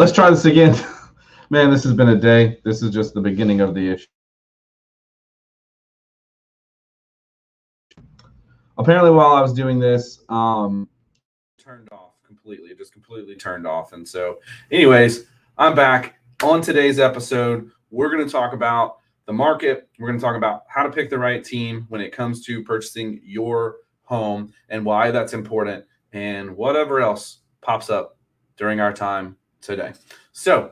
Let's try this again. Man, this has been a day. This is just the beginning of the issue. Apparently, while I was doing this, turned off completely. It just completely turned off. And so, anyways, I'm back. On today's episode, we're going to talk about the market. We're going to talk about how to pick the right team when it comes to purchasing your home and why that's important and whatever else pops up during our time today. So,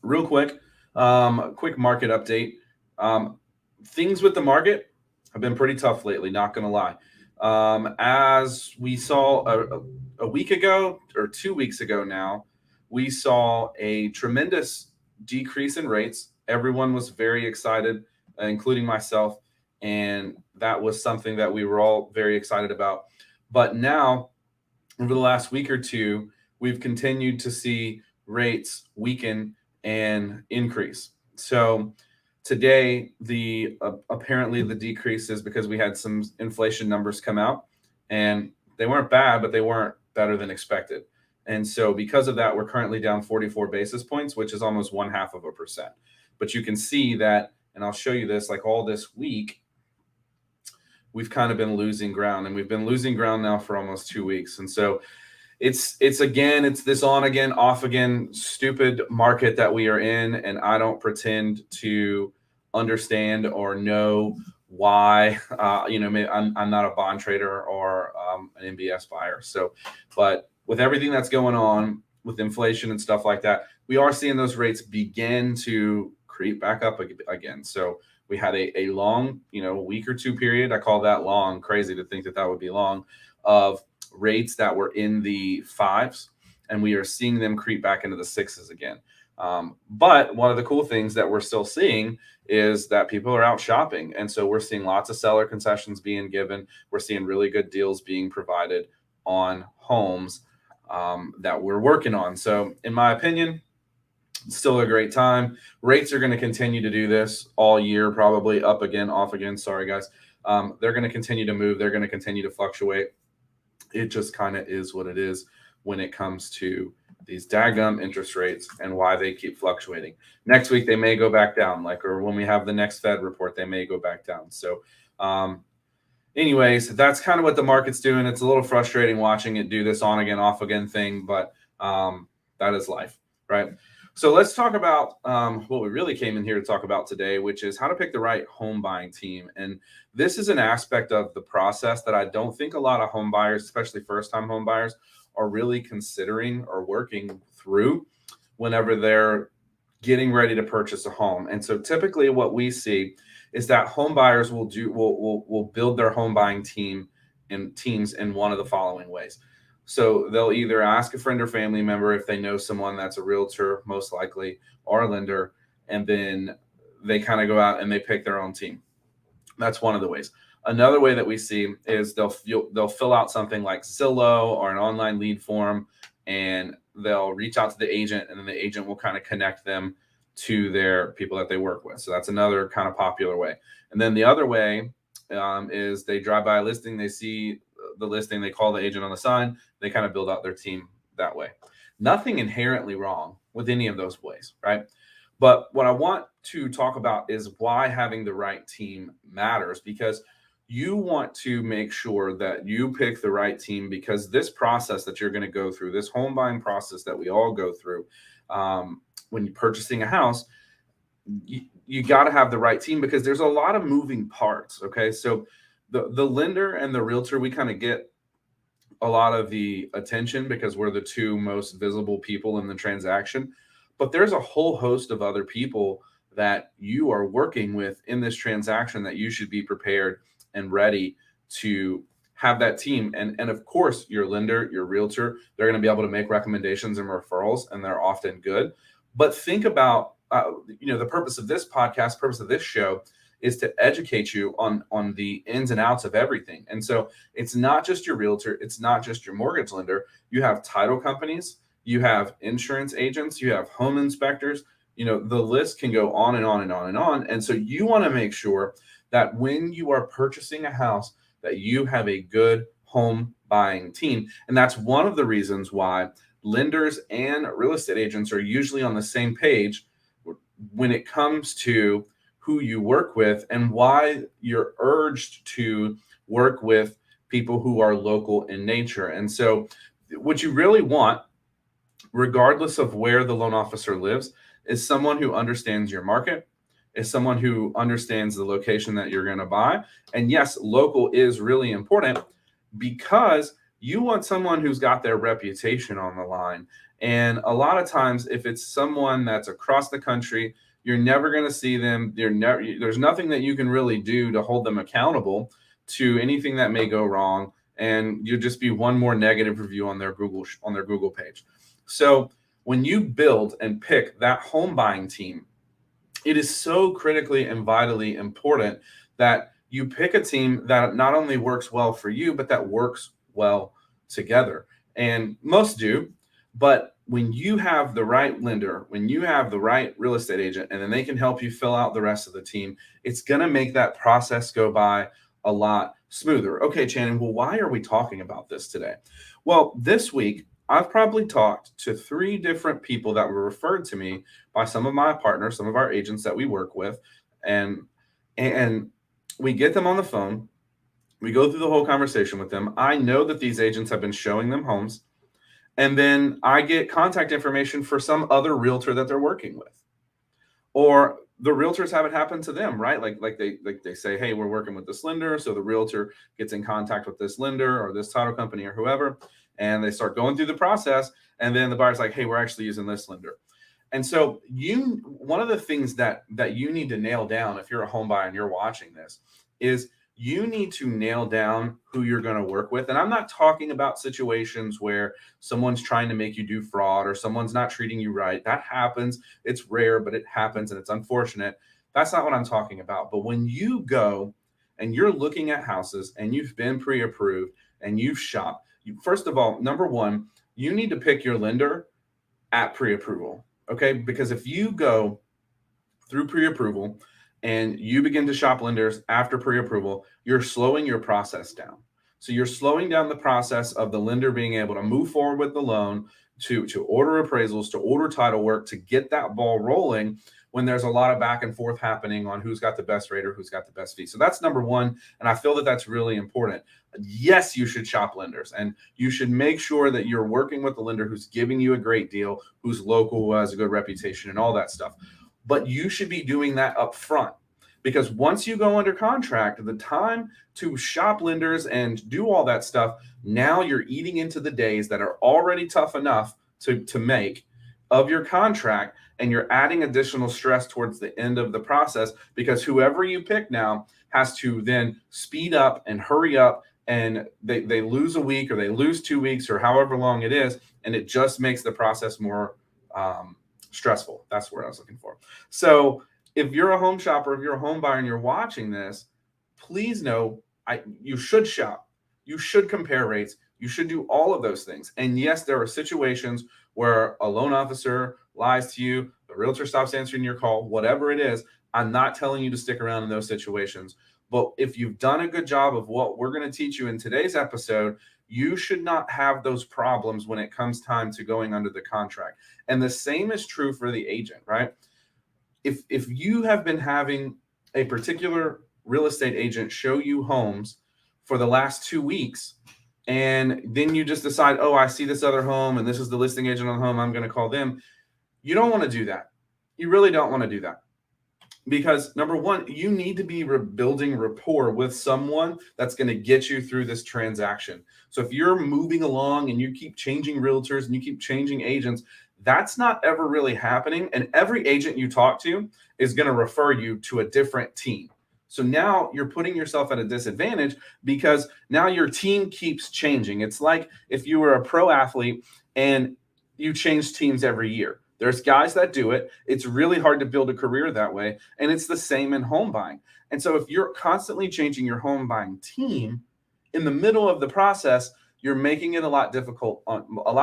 real quick market update. Things with the market have been pretty tough lately, not going to lie. As we saw a week ago or 2 weeks ago now, we saw a tremendous decrease in rates. Everyone was very excited, including myself, and that was something that we were all very excited about. But now, over the last week or two, we've continued to see rates weaken and increase. So today, the apparently the decrease is because we had some inflation numbers come out, and they weren't bad, but they weren't better than expected. And so because of that, we're currently down 44 basis points, which is almost 0.5%. But you can see that, and I'll show you this, like all this week, we've kind of been losing ground, and we've been losing ground now for almost 2 weeks. And so it's this on again, off again, stupid market that we are in, and I don't pretend to understand or know why. I'm not a bond trader or an MBS buyer. So, but with everything that's going on with inflation and stuff like that, we are seeing those rates begin to creep back up again. So we had a long, week or two period. I call that long. Crazy to think that that would be long, of rates that were in the fives, and we are seeing them creep back into the sixes again. But one of the cool things that we're still seeing is that people are out shopping. And so we're seeing lots of seller concessions being given. We're seeing really good deals being provided on homes that we're working on. So in my opinion, it's still a great time. Rates are going to continue to do this all year, probably up again, off again. Sorry, guys. They're going to continue to move. They're going to continue to fluctuate. It just kind of is what it is when it comes to these daggum interest rates and why they keep fluctuating. Next week, they may go back down, or when we have the next Fed report, they may go back down. So anyways, that's kind of what the market's doing. It's a little frustrating watching it do this on again, off again thing, but that is life, right? So let's talk about what we really came in here to talk about today, which is how to pick the right home buying team. And this is an aspect of the process that I don't think a lot of home buyers, especially first-time home buyers, are really considering or working through whenever they're getting ready to purchase a home. And so typically what we see is that home buyers will build their home buying teams in one of the following ways. So they'll either ask a friend or family member if they know someone that's a realtor, most likely, or a lender, and then they kind of go out and they pick their own team. That's one of the ways. Another way that we see is they'll fill out something like Zillow or an online lead form, and they'll reach out to the agent, and then the agent will kind of connect them to their people that they work with. So that's another kind of popular way. And then the other way is they drive by a listing, they see the listing, they call the agent on the sign, they kind of build out their team that way. Nothing inherently wrong with any of those ways, right? But what I want to talk about is why having the right team matters, because you want to make sure that you pick the right team, because this process that you're going to go through, this home buying process that we all go through when you're purchasing a house, you got to have the right team, because there's a lot of moving parts. Okay. So the lender and the realtor, we kind of get a lot of the attention because we're the two most visible people in the transaction. But there's a whole host of other people that you are working with in this transaction that you should be prepared and ready to have that team. And of course, your lender, your realtor, they're going to be able to make recommendations and referrals, and they're often good. But think about, the purpose of this podcast, purpose of this show is to educate you on the ins and outs of everything. And so it's not just your realtor, it's not just your mortgage lender. You have title companies, you have insurance agents, you have home inspectors, the list can go on and on and on and on. And so you want to make sure that when you are purchasing a house, that you have a good home buying team. And that's one of the reasons why lenders and real estate agents are usually on the same page when it comes to who you work with and why you're urged to work with people who are local in nature. And so what you really want, regardless of where the loan officer lives, is someone who understands your market, is someone who understands the location that you're going to buy. And yes, local is really important because you want someone who's got their reputation on the line. And a lot of times, if it's someone that's across the country, you're never going to see them. There's nothing that you can really do to hold them accountable to anything that may go wrong, and you'll just be one more negative review on their Google page. So when you build and pick that home buying team, it is so critically and vitally important that you pick a team that not only works well for you, but that works well together. And most do, but when you have the right lender, when you have the right real estate agent, and then they can help you fill out the rest of the team, it's going to make that process go by a lot smoother. Okay, Channing, well, why are we talking about this today? Well, this week, I've probably talked to 3 different people that were referred to me by some of my partners, some of our agents that we work with, and we get them on the phone. We go through the whole conversation with them. I know that these agents have been showing them homes, and then I get contact information for some other realtor that they're working with, or the realtors have it happen to them, right? Like they say, hey, we're working with this lender, so the realtor gets in contact with this lender or this title company or whoever, and they start going through the process, and then the buyer's like, hey, we're actually using this lender. And so one of the things that you need to nail down if you're a home buyer and you're watching this is you need to nail down who you're going to work with. And I'm not talking about situations where someone's trying to make you do fraud or someone's not treating you right. That happens. It's rare, but it happens and it's unfortunate. That's not what I'm talking about. But when you go and you're looking at houses and you've been pre-approved and you've shopped, first of all, number one, you need to pick your lender at pre-approval. Okay, because if you go through pre-approval and you begin to shop lenders after pre-approval, you're slowing your process down. So you're slowing down the process of the lender being able to move forward with the loan, to order appraisals, to order title work, to get that ball rolling when there's a lot of back and forth happening on who's got the best rate or who's got the best fee. So that's number one. And I feel that that's really important. Yes, you should shop lenders and you should make sure that you're working with the lender who's giving you a great deal, who's local, who has a good reputation and all that stuff. But you should be doing that up front, because once you go under contract, the time to shop lenders and do all that stuff, now you're eating into the days that are already tough enough to make of your contract, and you're adding additional stress towards the end of the process because whoever you pick now has to then speed up and hurry up, and they lose a week or they lose 2 weeks or however long it is, and it just makes the process more stressful. That's what I was looking for. So if you're a home shopper, if you're a home buyer and you're watching this, please know you should shop. You should compare rates. You should do all of those things. And yes, there are situations where a loan officer lies to you, the realtor stops answering your call, whatever it is. I'm not telling you to stick around in those situations. But if you've done a good job of what we're going to teach you in today's episode, you should not have those problems when it comes time to going under the contract. And the same is true for the agent, right? If you have been having a particular real estate agent show you homes for the last 2 weeks, and then you just decide, oh, I see this other home and this is the listing agent on the home, I'm going to call them. You don't want to do that. You really don't want to do that. Because number one, you need to be building rapport with someone that's going to get you through this transaction. So if you're moving along and you keep changing realtors and you keep changing agents, that's not ever really happening. And every agent you talk to is going to refer you to a different team. So now you're putting yourself at a disadvantage because now your team keeps changing. It's like if you were a pro athlete and you change teams every year. There's guys that do it. It's really hard to build a career that way. And it's the same in home buying. And so if you're constantly changing your home buying team in the middle of the process, you're making it a lot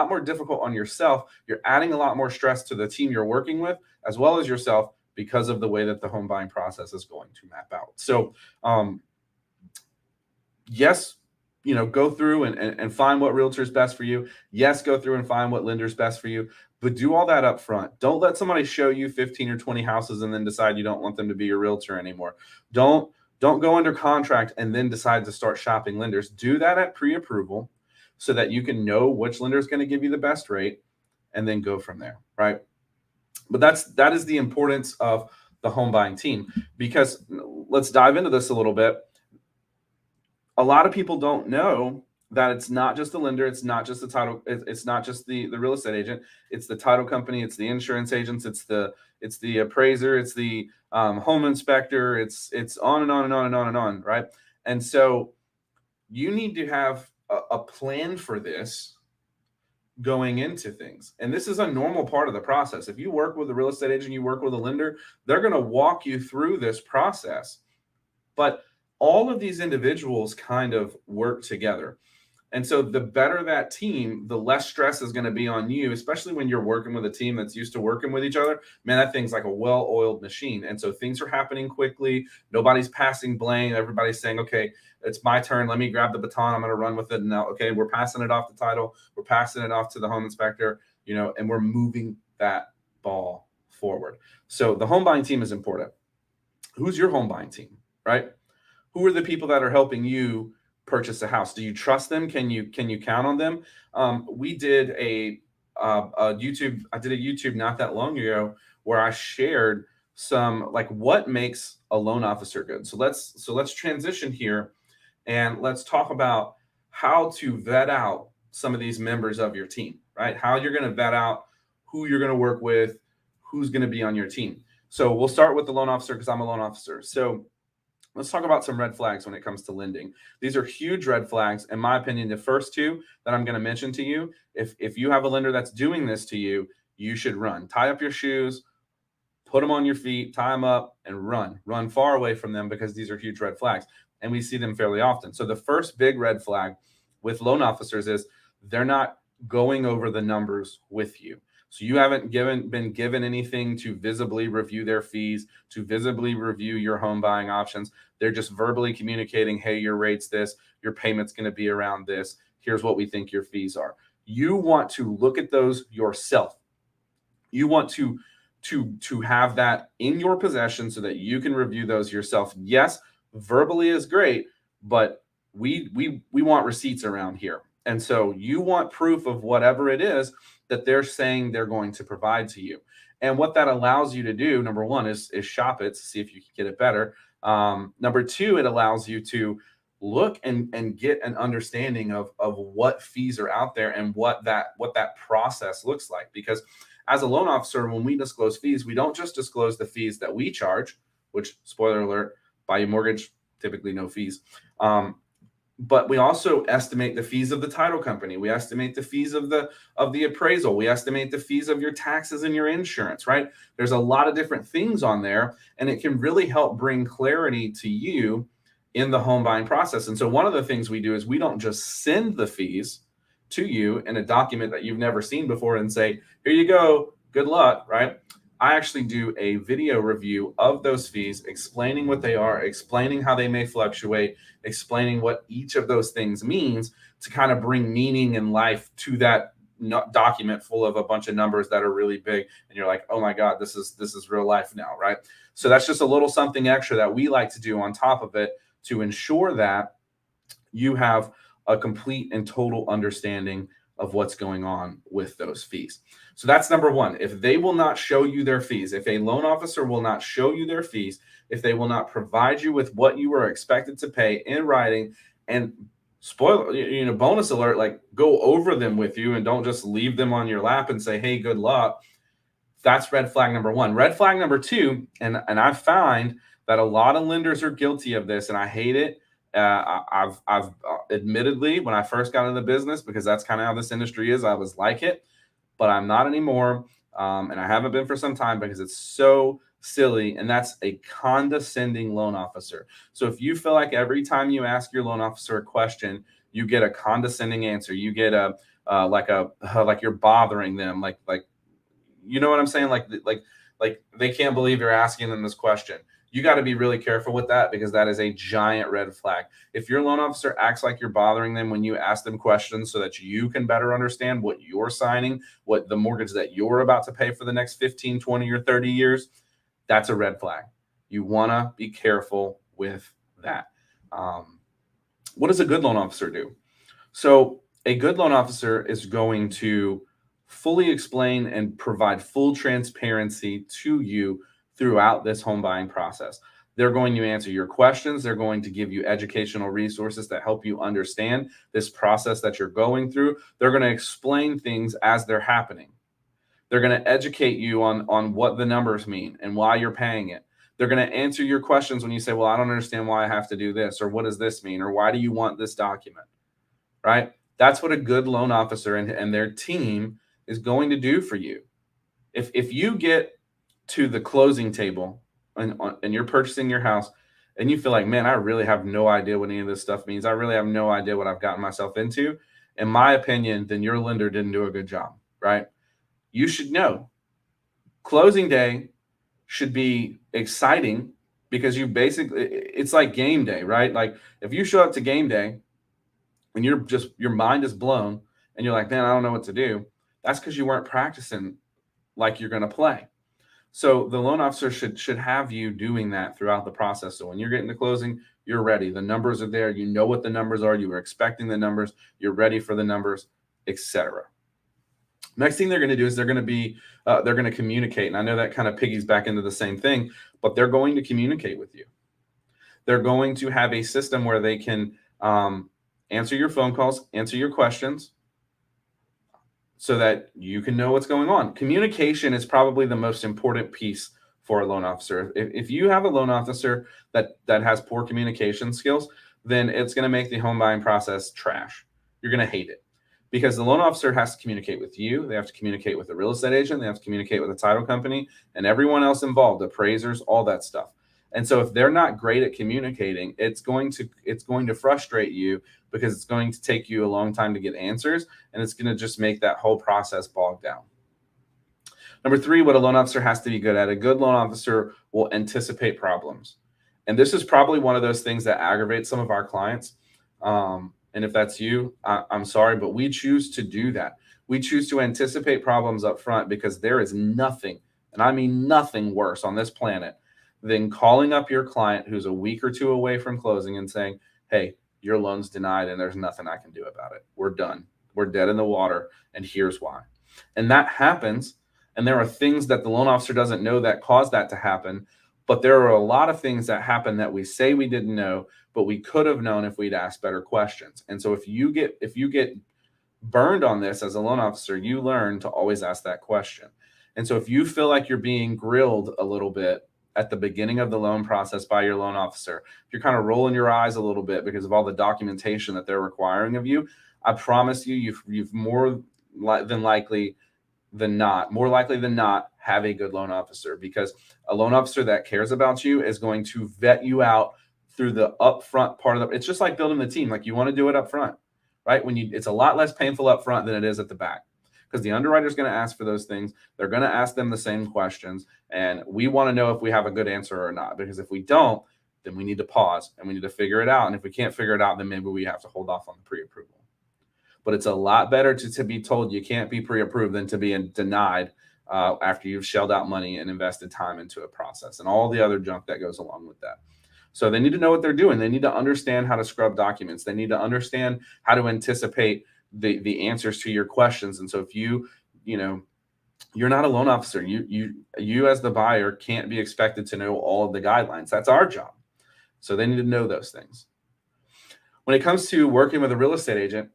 more difficult on yourself. You're adding a lot more stress to the team you're working with, as well as yourself, because of the way that the home buying process is going to map out. So, yes, go through and find what realtor is best for you. Yes, go through and find what lender is best for you, but do all that up front. Don't let somebody show you 15 or 20 houses and then decide you don't want them to be your realtor anymore. Don't go under contract and then decide to start shopping lenders. Do that at pre-approval so that you can know which lender is going to give you the best rate and then go from there, right? But that is the importance of the home buying team, because let's dive into this a little bit. A lot of people don't know that it's not just the lender, it's not just the title, it's not just the real estate agent, it's the title company, it's the insurance agents, it's the appraiser, it's the home inspector, it's on and on and on and on and on, right? And so you need to have a plan for this going into things. And this is a normal part of the process. If you work with a real estate agent, you work with a lender, they're going to walk you through this process. But all of these individuals kind of work together. And so the better that team, the less stress is going to be on you, especially when you're working with a team that's used to working with each other. Man, that thing's like a well-oiled machine. And so things are happening quickly. Nobody's passing blame. Everybody's saying, okay, it's my turn. Let me grab the baton. I'm going to run with it. And now, okay, we're passing it off the title. We're passing it off to the home inspector, and we're moving that ball forward. So the home buying team is important. Who's your home buying team, right? Who are the people that are helping you purchase a house? Do you trust them? Can you count on them? We did a YouTube. I did a YouTube not that long ago where I shared some like what makes a loan officer good. So let's transition here and let's talk about how to vet out some of these members of your team, right? How you're going to vet out who you're going to work with, who's going to be on your team. So we'll start with the loan officer because I'm a loan officer. So let's talk about some red flags when it comes to lending. These are huge red flags. In my opinion, the first two that I'm going to mention to you, if you have a lender that's doing this to you, you should run. Tie up your shoes, put them on your feet, tie them up, and run. Run far away from them because these are huge red flags. And we see them fairly often. So the first big red flag with loan officers is they're not going over the numbers with you. So you haven't been given anything to visibly review their fees, to visibly review your home buying options. They're just verbally communicating, hey, your rate's this, your payment's going to be around this. Here's what we think your fees are. You want to look at those yourself. You want to have that in your possession so that you can review those yourself. Yes, verbally is great, but we want receipts around here. And so you want proof of whatever it is that they're saying they're going to provide to you. And what that allows you to do, number one, is shop it to see if you can get it better. Number two, it allows you to look and get an understanding of what fees are out there and what that process looks like. Because as a loan officer, when we disclose fees, we don't just disclose the fees that we charge, which, spoiler alert, Bayou Mortgage, typically no fees. But we also estimate the fees of the title company. We estimate the fees of the appraisal. We estimate the fees of your taxes and your insurance, right? There's a lot of different things on there, and it can really help bring clarity to you in the home buying process. And so one of the things we do is we don't just send the fees to you in a document that you've never seen before and say, here you go, good luck, right? I actually do a video review of those fees, explaining what they are, explaining how they may fluctuate, explaining what each of those things means to kind of bring meaning and life to that document full of a bunch of numbers that are really big. And you're like, oh my God, this is real life now, right? So that's just a little something extra that we like to do on top of it to ensure that you have a complete and total understanding of what's going on with those fees. So that's number one. If they will not show you their fees, if a loan officer will not show you their fees, if they will not provide you with what you are expected to pay in writing, and bonus alert, like go over them with you and don't just leave them on your lap and say, hey, good luck. That's red flag number one. Red flag number two, and I find that a lot of lenders are guilty of this, and I hate it. I've admittedly, when I first got into the business, because that's kind of how this industry is, I was like it, but I'm not anymore. And I haven't been for some time because it's so silly. And that's a condescending loan officer. So if you feel like every time you ask your loan officer a question, you get a condescending answer, you get like you're bothering them, like, you know what I'm saying? Like they can't believe you're asking them this question. You got to be really careful with that because that is a giant red flag. If your loan officer acts like you're bothering them when you ask them questions so that you can better understand what you're signing, what the mortgage that you're about to pay for the next 15, 20, or 30 years, that's a red flag. You want to be careful with that. What does a good loan officer do? So, a good loan officer is going to fully explain and provide full transparency to you throughout this home buying process. They're going to answer your questions. They're going to give you educational resources that help you understand this process that you're going through. They're going to explain things as they're happening. They're going to educate you on what the numbers mean and why you're paying it. They're going to answer your questions when you say, well, I don't understand why I have to do this, or what does this mean, or why do you want this document, right? That's what a good loan officer and their team is going to do for you. If you get to the closing table and you're purchasing your house and you feel like, man, I really have no idea what any of this stuff means. I really have no idea what I've gotten myself into. In my opinion, then your lender didn't do a good job, right? You should know closing day should be exciting because you basically, it's like game day, right? Like if you show up to game day and your mind is blown and you're like, man, I don't know what to do. That's because you weren't practicing like you're going to play. So the loan officer should have you doing that throughout the process. So when you're getting to closing, you're ready. The numbers are there. You know what the numbers are. You were expecting the numbers. You're ready for the numbers, etc. Next thing they're going to do is they're going to communicate. And I know that kind of piggies back into the same thing, but they're going to communicate with you. They're going to have a system where they can answer your phone calls, answer your questions, so that you can know what's going on. Communication is probably the most important piece for a loan officer. If you have a loan officer that has poor communication skills, then it's going to make the home buying process trash. You're going to hate it because the loan officer has to communicate with you. They have to communicate with the real estate agent. They have to communicate with the title company and everyone else involved, appraisers, all that stuff. And so if they're not great at communicating, it's going to frustrate you because it's going to take you a long time to get answers, and it's going to just make that whole process bogged down. Number 3, what a loan officer has to be good at. A good loan officer will anticipate problems. And this is probably one of those things that aggravates some of our clients. And if that's you, I'm sorry, but we choose to do that. We choose to anticipate problems up front because there is nothing, and I mean nothing worse on this planet than calling up your client who's a week or two away from closing and saying, hey, your loan's denied and there's nothing I can do about it. We're done. We're dead in the water. And here's why. And that happens. And there are things that the loan officer doesn't know that cause that to happen. But there are a lot of things that happen that we say we didn't know, but we could have known if we'd asked better questions. And so if you get burned on this as a loan officer, you learn to always ask that question. And so if you feel like you're being grilled a little bit at the beginning of the loan process by your loan officer, if you're kind of rolling your eyes a little bit because of all the documentation that they're requiring of you, I promise you've more likely than not have a good loan officer, because a loan officer that cares about you is going to vet you out through the upfront part of it's just like building the team. Like you want to do it up front, right? It's a lot less painful up front than it is at the back, because the underwriter is going to ask for those things. They're going to ask them the same questions. And we want to know if we have a good answer or not, because if we don't, then we need to pause and we need to figure it out. And if we can't figure it out, then maybe we have to hold off on the pre-approval. But it's a lot better to be told you can't be pre-approved than to be denied after you've shelled out money and invested time into a process and all the other junk that goes along with that. So they need to know what they're doing. They need to understand how to scrub documents. They need to understand how to anticipate the answers to your questions. And so if you're not a loan officer, you as the buyer can't be expected to know all of the guidelines. That's our job. So they need to know those things. When it comes to working with a real estate agent,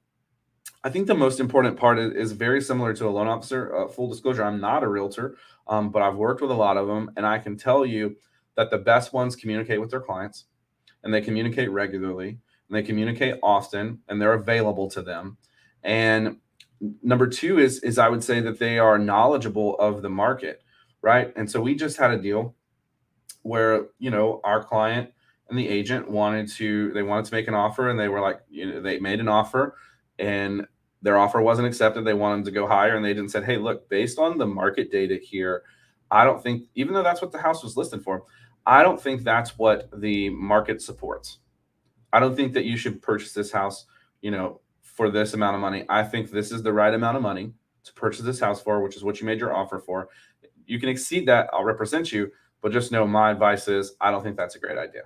I think the most important part is very similar to a loan officer. Full disclosure, I'm not a realtor, but I've worked with a lot of them, and I can tell you that the best ones communicate with their clients, and they communicate regularly, and they communicate often, and they're available to them. And number 2 is I would say that they are knowledgeable of the market, right? And so we just had a deal where our client and the agent wanted to make an offer, and they were like, they made an offer, and their offer wasn't accepted. They wanted to go higher, and they didn't said, hey, look, based on the market data here, I don't think, even though that's what the house was listed for, I don't think that's what the market supports. I don't think that you should purchase this house, for this amount of money. I think this is the right amount of money to purchase this house for, which is what you made your offer for. You can exceed that, I'll represent you, but just know my advice is I don't think that's a great idea.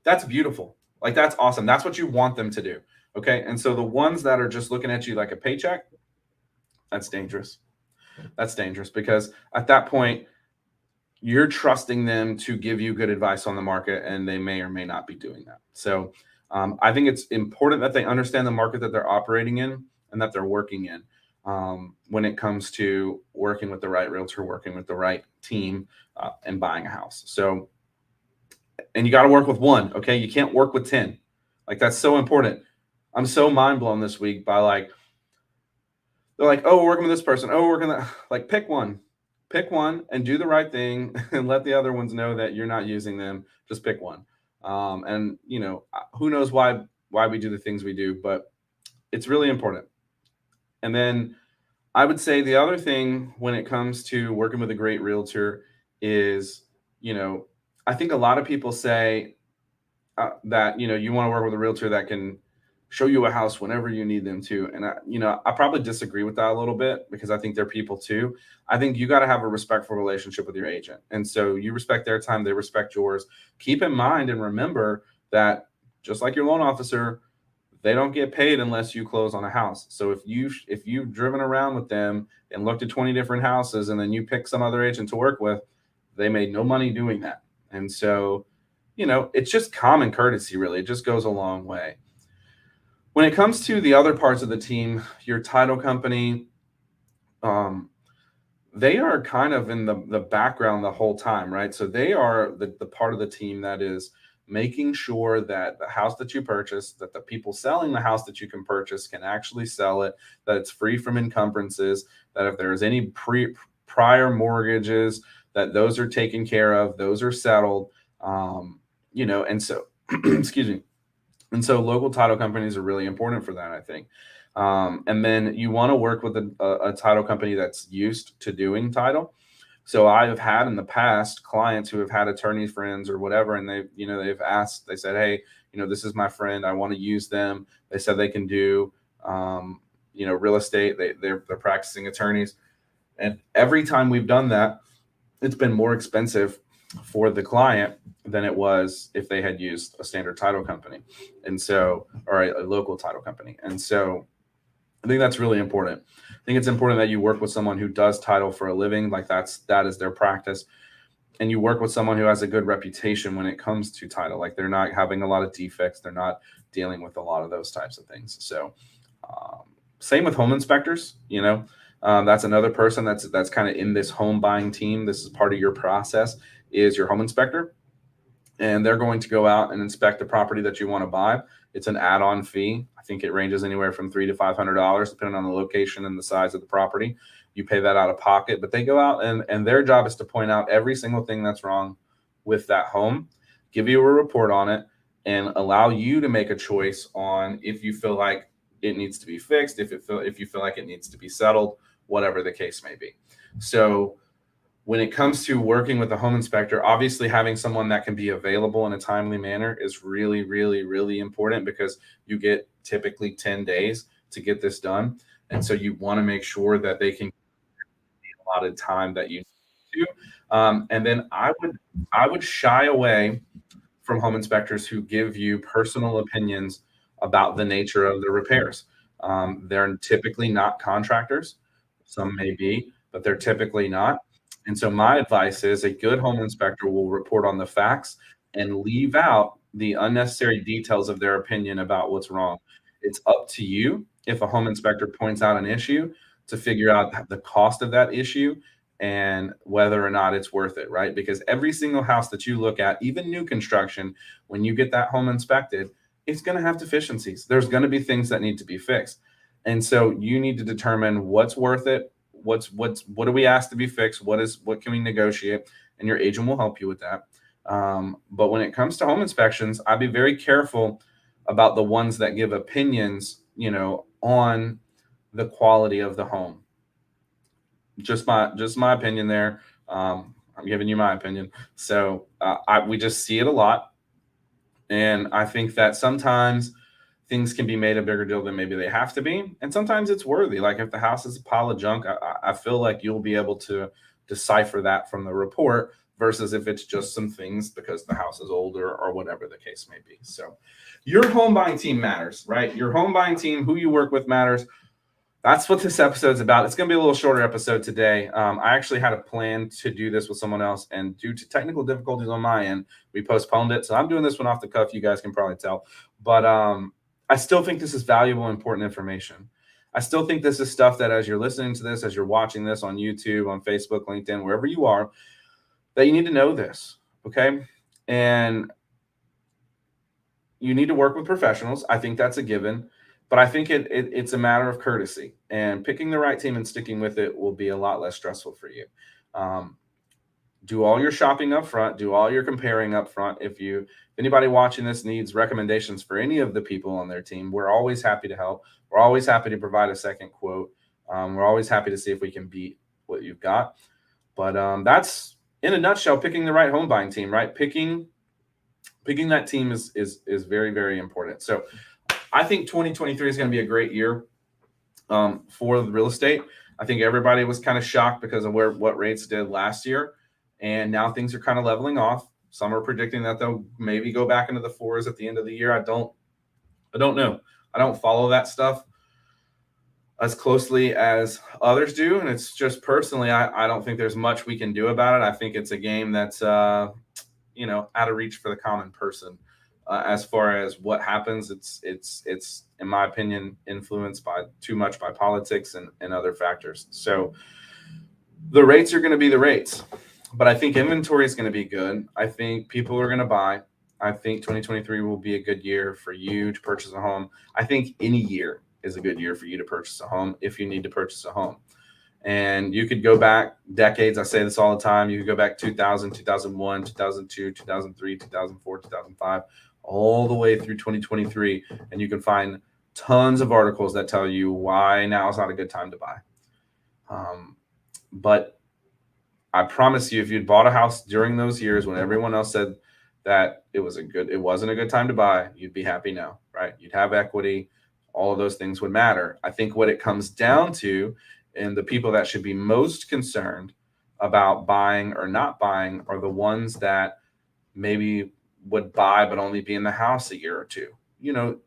That's beautiful. Like, that's awesome. That's what you want them to do. Okay. And so the ones that are just looking at you like a paycheck, that's dangerous. That's dangerous because at that point, you're trusting them to give you good advice on the market, and they may or may not be doing that. So I think it's important that they understand the market that they're operating in and that they're working in, when it comes to working with the right realtor, working with the right team, and buying a house. So, and you got to work with one. Okay. You can't work with 10. Like, that's so important. I'm so mind blown this week by, like, they're like, oh, we're working with this person. Oh, we're working that. Like, pick one and do the right thing and let the other ones know that you're not using them. Just pick one. And who knows why we do the things we do, but it's really important. And then I would say the other thing when it comes to working with a great realtor is, I think a lot of people say, that you want to work with a realtor that can show you a house whenever you need them to. And I probably disagree with that a little bit because I think they're people too. I think you got to have a respectful relationship with your agent, and so you respect their time, they respect yours. Keep in mind and remember that, just like your loan officer, they don't get paid unless you close on a house. So if you've driven around with them and looked at 20 different houses and then you pick some other agent to work with, they made no money doing that. And so, it's just common courtesy, really. It just goes a long way. When it comes to the other parts of the team, your title company, um, they are kind of in the background the whole time, right? So they are the part of the team that is making sure that the house that you purchase, that the people selling the house that you can purchase can actually sell it, that it's free from encumbrances, that if there's any prior mortgages, that those are taken care of, those are settled, and so, excuse me. And so local title companies are really important for that, I think. And then you want to work with a title company that's used to doing title. So I have had in the past clients who have had attorney friends or whatever, and they've asked, they said, hey, this is my friend, I want to use them. They said they can do, real estate. They're practicing attorneys. And every time we've done that, it's been more expensive for the client than it was if they had used a standard title company. And so, or a local title company. And so I think that's really important. I think it's important that you work with someone who does title for a living, like that is their practice. And you work with someone who has a good reputation when it comes to title, like they're not having a lot of defects, they're not dealing with a lot of those types of things. So um, same with home inspectors. That's another person that's kind of in this home buying team. This is part of your process, is your home inspector, and they're going to go out and inspect the property that you want to buy. It's an add-on fee. I think it ranges anywhere from $300 to $500, depending on the location and the size of the property. You pay that out of pocket, but they go out and their job is to point out every single thing that's wrong with that home, give you a report on it, and allow you to make a choice on if you feel like it needs to be fixed, if you feel like it needs to be settled, whatever the case may be. So when it comes to working with a home inspector, obviously having someone that can be available in a timely manner is really, really, really important because you get typically 10 days to get this done. And so you want to make sure that they can get a lot of time that you need to. And then I would shy away from home inspectors who give you personal opinions about the nature of the repairs. They're typically not contractors. Some may be, but they're typically not. And so my advice is a good home inspector will report on the facts and leave out the unnecessary details of their opinion about what's wrong. It's up to you, if a home inspector points out an issue, to figure out the cost of that issue and whether or not it's worth it, right? Because every single house that you look at, even new construction, when you get that home inspected, it's going to have deficiencies. There's going to be things that need to be fixed. And so you need to determine what's worth it, what do we ask to be fixed, what can we negotiate, and your agent will help you with that. But when it comes to home inspections, I'd be very careful about the ones that give opinions, on the quality of the home. Just my opinion there. I'm giving you my opinion. So we just see it a lot. And I think that sometimes things can be made a bigger deal than maybe they have to be. And sometimes it's worthy. Like if the house is a pile of junk, I feel like you'll be able to decipher that from the report versus if it's just some things because the house is older or whatever the case may be. So your home buying team matters, right? Your home buying team, who you work with matters. That's what this episode's about. It's going to be a little shorter episode today. I actually had a plan to do this with someone else, and due to technical difficulties on my end, we postponed it. So I'm doing this one off the cuff. You guys can probably tell. But I still think this is valuable, important information. I still think this is stuff that as you're listening to this, as you're watching this on YouTube, on Facebook, LinkedIn, wherever you are, that you need to know this, okay? And you need to work with professionals. I think that's a given. But I think it's a matter of courtesy, and picking the right team and sticking with it will be a lot less stressful for you. Do all your shopping up front, do all your comparing up front. If anybody watching this needs recommendations for any of the people on their team, we're always happy to help. We're always happy to provide a second quote. We're always happy to see if we can beat what you've got. But that's in a nutshell, picking the right home buying team, right? Picking that team is very, very important. So I think 2023 is going to be a great year for the real estate. I think everybody was kind of shocked because of what rates did last year, and now things are kind of leveling off. Some are predicting that they'll maybe go back into the 4s at the end of the year. I don't know. I don't follow that stuff as closely as others do, and it's just personally, I don't think there's much we can do about it. I think it's a game that's out of reach for the common person. As far as what happens, it's in my opinion influenced by too much by politics and other factors. So the rates are going to be the rates, but I think inventory is going to be good. I think people are going to buy. I think 2023 will be a good year for you to purchase a home. I think any year is a good year for you to purchase a home if you need to purchase a home. And you could go back decades. I say this all the time. You could go back 2000, 2001, 2002, 2003, 2004, 2005, all the way through 2023. And you can find tons of articles that tell you why now is not a good time to buy. But I promise you, if you'd bought a house during those years when everyone else said that it wasn't a good time to buy, you'd be happy now, right? You'd have equity. All of those things would matter. I think what it comes down to, and the people that should be most concerned about buying or not buying are the ones that maybe would buy but only be in the house a year or two.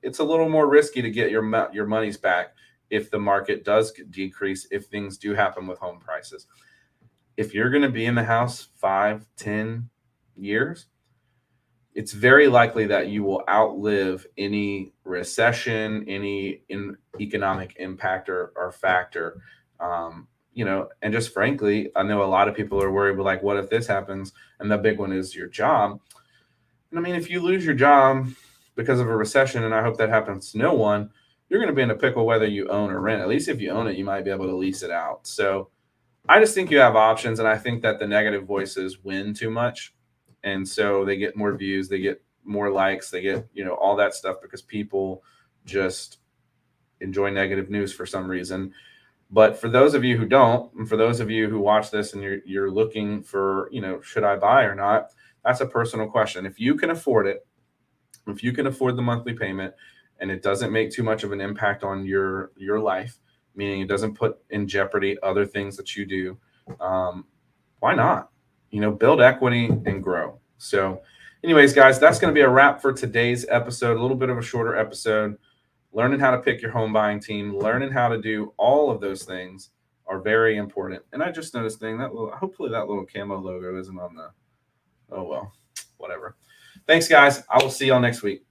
It's a little more risky to get your monies back if the market does decrease, if things do happen with home prices. If you're going to be in the house 5, 10 years, it's very likely that you will outlive any recession, any economic impact or factor. And just frankly, I know a lot of people are worried, but like, what if this happens? And the big one is your job. And I mean, if you lose your job because of a recession, and I hope that happens to no one, you're going to be in a pickle whether you own or rent. At least if you own it, you might be able to lease it out. So I just think you have options. And I think that the negative voices win too much. And so they get more views, they get more likes, they get, all that stuff because people just enjoy negative news for some reason. But for those of you who don't, and for those of you who watch this and you're looking for, should I buy or not? That's a personal question. If you can afford it, if you can afford the monthly payment and it doesn't make too much of an impact on your life, meaning it doesn't put in jeopardy other things that you do, why not? Build equity and grow. So anyways, guys, that's going to be a wrap for today's episode. A little bit of a shorter episode. Learning how to pick your home buying team, learning how to do all of those things are very important. And I just noticed hopefully that little camo logo isn't on the, oh well, whatever. Thanks, guys. I will see y'all next week.